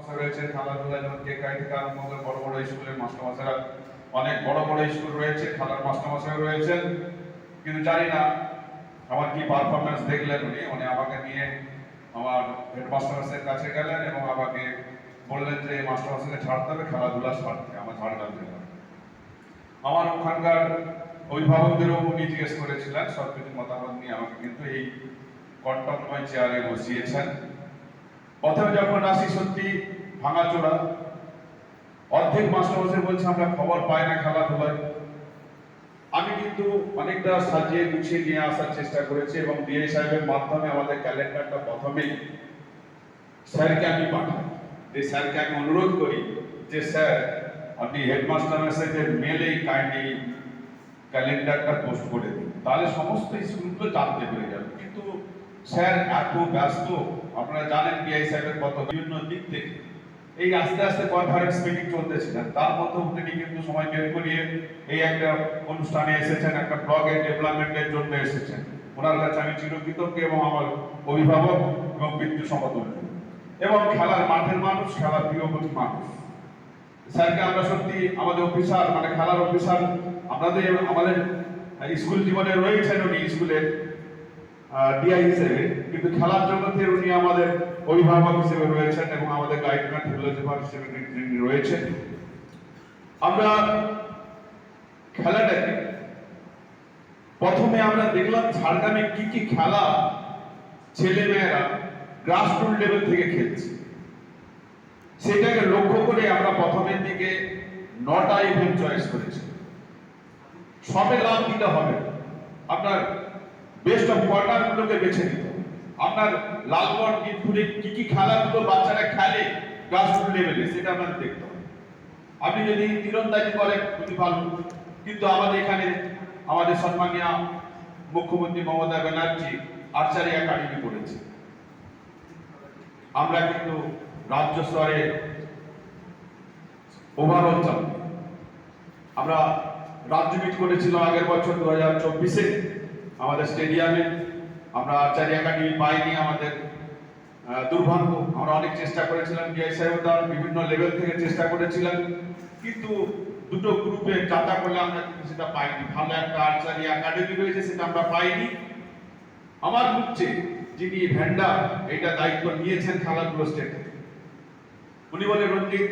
মাস্টারমশাই রয়েছে, খেলাধুলা যেমন কেকাই থেকে আরম্ভ করে বড় বড় স্কুলের মাস্টারমশাইরা, অনেক বড় বড় স্কুল রয়েছে, খেলার মাস্টারমশাই রয়েছেন। কিন্তু জানি না আমার কি পারফরমেন্স দেখলেন উনি আমাকে নিয়ে আমার হেডমাস্টারের কাছে গেলেন এবং আমাকে বললেন যে মাস্টারমশাইকে ছাড়তে হবে, খেলাধুলা ছাড়তে আমার ঝাড়গ্রাম জেলা। আমার ওখানকার অভিভাবকদেরও উনি জিজ্ঞেস করেছিলেন সব কিছু মতামত নিয়ে আমাকে কিন্তু এই কন্টকময় চেয়ারে বসিয়েছেন। প্রথমে যখন আসি সত্যি ভাঙাচোরা, অর্ধেক মাস্টারমশাই বলছে আমরা খবর পাই না খেলাধুলায়। আমি কিন্তু অনেকটা সাজিয়ে গুছিয়ে নিয়ে আসার চেষ্টা করেছি এবং ডিআই সাহেবের মাধ্যমে আমাদের ক্যালেন্ডারটা প্রথমেই স্যারকে আমি পাঠাই, যে স্যারকে আমি অনুরোধ করি যে স্যার আপনি হেডমাস্টার মেসেজের মেলেই কাইন্ডলি ক্যালেন্ডারটা পোস্ট করে দিন, তাহলে সমস্ত স্কুলগুলো জানতে পেরে যাবে। কিন্তু স্যার এত ব্যস্ত, আপনারা জানেন ডিআই সাহেবের কত বিভিন্ন দিক থেকে এই আস্তে আস্তে কনফারেন্স মিটিং চলতেছিলেন, তার মধ্যে উনি কিন্তু সময় বের করিয়ে এই একটা অনুষ্ঠানে এসেছেন, একটা ব্লগের ডেভেলপমেন্টের জন্য এসেছেন। ওনার কাছে আমি চিরকৃতজ্ঞ এবং আমার অভিভাবক এবং বৃত্তি সমতুল্য এবং খেলার মাঠের মানুষ, খেলার প্রিয়বতী মানুষ। স্যারকে আমরা সত্যি আমাদের অফিসার মানে খেলার অফিসার আমাদের স্কুল জীবনে রয়েছেন, উনি স্কুলের ডিআই হিসেবে, কিন্তু খেলার জগতে উনি আমাদের অভিভাবক হিসেবে রয়েছেন এবং আমাদের গাইডলাইন ফিলোসফার হিসেবে তিনি রয়েছেন। আমরা খেলাটাকে প্রথমে আমরা দেখলাম ঝাড়গ্রামে কি কি খেলা ছেলেমেয়েরা গ্রাসরুট লেভেল থেকে খেলছে, সেটাকে লক্ষ্য করে আমরা প্রথমের দিকে 9টা ইভেন্ট চয়েস করেছি। সবে লাভ দিতে হবে, আপনার বেস্ট অফ কোয়ার্টার গুলোকে বেছে নিতে হবে। আপনার লালগড় মিরপুরে কি কি খেলাগুলো বাচ্চারা খেলে গ্রাসরুট লেভেলে সেটা আপনাদের দেখতে হবে। আপনি যদি তীরন্দাজি করেন খুবই ভালো, কিন্তু আমাদের এখানে আমাদের সম্মানীয় মুখ্যমন্ত্রী মমতা ব্যানার্জি আর্চারি একাডেমি করেছে। আমরা কিন্তু রাজ্য স্তরে ওভারঅল চ্যাম্পিয়ন। আমরা রাজ্য মিট করেছিলাম আগের বছর 2024-এ আমাদের স্টেডিয়ামে। আমরা আর্চারি একাডেমি পাইনি, আমাদের দুর্ভাগ্য। আমরা অনেক চেষ্টা করেছিলাম, ডিআই সাহেব তার বিভিন্ন লেভেল থেকে চেষ্টা করেছিলেন, কিন্তু দুটো গ্রুপে যাত্রা করলে আমরা কিন্তু সেটা পাইনি। ভালো একটা আর্চারি একাডেমি রয়েছে, সেটা আমরা পাইনি। আমার বুঝছে যিনি ভেন্ডার এটা দায়িত্ব নিয়েছেন খেলাধুলো স্টেটে, উনি বলে রঞ্জিত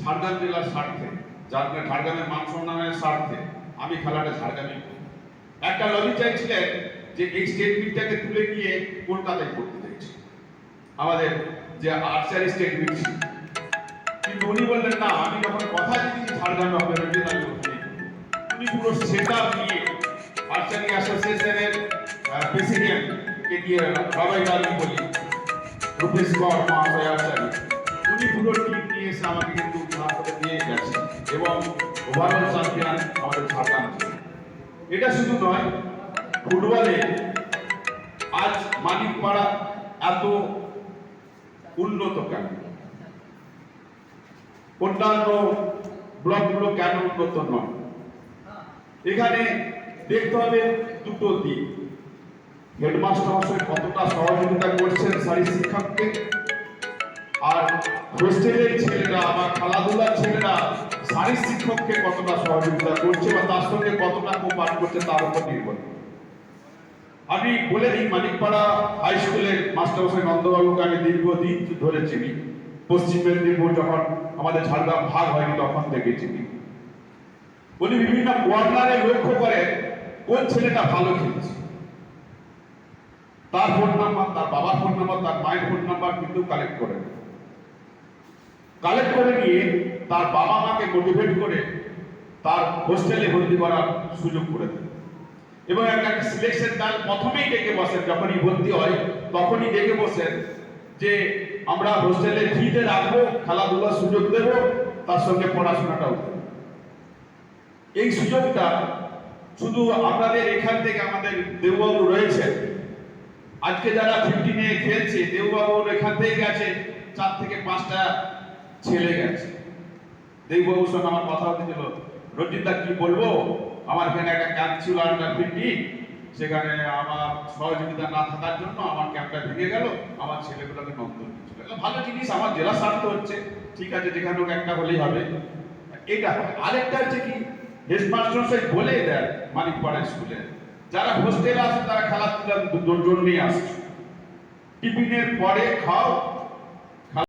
ঝাড়গ্রাম জেলার স্বার্থে, ঝাড়গ্রামের মান সম্মানের স্বার্থে আমি খেলাটা ঝাড়গ্রামে একটা লবি চাইছিলেন যে এই স্টেট মিটটাকে তুলে নিয়ে কলকাতায় করতে চাইছি, আমাদের যে আর্চারি স্টেট মিট ছিল। কিন্তু উনি বললেন না, আমি যখন কথা দিয়েছি ঝাড়গ্রামে হবে রঞ্জিত আমি ওখানে। উনি পুরো সেটা নিয়ে আর্চারি অ্যাসোসিয়েশনের প্রেসিডেন্টকে দিয়ে সবাই আমি বলি রূপেশ কর মহাশয় আর্চারি, উনি পুরো টিম নিয়ে এসে আমাকে কিন্তু উদ্ধার করে নিয়ে গেছেন এবং ওভারঅল চ্যাম্পিয়ন আমাদের ঝাড়গ্রাম। এটা শুধু নয়, ফুটবলে আজ মানিকপাড়া এত উন্নত কেন, অন্যান্য ব্লকগুলো কেন উন্নত নয়? এখানে দেখতে হবে দুটো দিক। হেডমাস্টার মশাই কতটা সহযোগিতা করছেন শারীরিক শিক্ষককে, আর হোস্টেলের ছেলেরা বা খেলাধুলার ছেলেরা শারীরিক শিক্ষককে কতটা সহযোগিতা করছে বা তার সঙ্গে কতটা কোপাট করছে তার উপর নির্ভর। আমি বলে দিই, মানিকপাড়া হাই স্কুলের মাস্টারমশাই নন্দবাবুকে আমি দীর্ঘদিন ধরে চিনি। পশ্চিম মেদিনীপুর যখন আমাদের ঝাড়গ্রাম ভাগ হয়নি তখন থেকে চিনি। উনি বিভিন্ন কোয়ার্টারে লক্ষ্য করেন কোন ছেলেটা ভালো খেলছে, তার ফোন নাম্বার, তার বাবার ফোন নাম্বার, তার মায়ের ফোন নাম্বার কিন্তু কালেক্ট করে নিয়ে তার বাবা মাকে মোটিভেট করে তার হোস্টেলে ভর্তি করার সুযোগ করে দেন এবং একটা সিলেকশন তার প্রথমেই ডেকে বসেন। যখনই ভর্তি হয় তখনই ডেকে বসেন যে আমরা হোস্টেলে ফ্রিতে রাখবো, খেলাধুলার সুযোগ দেব, তার সঙ্গে পড়াশোনাটাও দেব। এই সুযোগটা শুধু আপনাদের এখান থেকে আমাদের দেববাবু রয়েছে, আজকে যারা 15-এ খেলছে দেববাবুর এখান থেকে গেছে 4 থেকে 5টা ছেলে গেছে। দেববাবুর সঙ্গে আমার কথা হচ্ছিল, রঞ্জিত দা কি বলবো, আমার এখানে একটা ক্যাম্প ছিল আন্ডার 15, সেখানে আমার সহযোগিতা না থাকার জন্য আমার ক্যাম্পটা ভেঙে গেল, আমার ছেলেগুলোকে নন্দন চলে গেল। ভালো জিনিস, আমার জেলা স্বার্থ হচ্ছে, ঠিক আছে, যেখানে হোক একটা হলেই হবে, এটা হয়। আরেকটা হচ্ছে কি, হেডমাস্টার সাহেব বলে দেয় মানিকপাড়া স্কুলে যারা হোস্টেলে আসে তারা খেলাধুলার জন্যই আসছে, টিফিনের পরে খাও,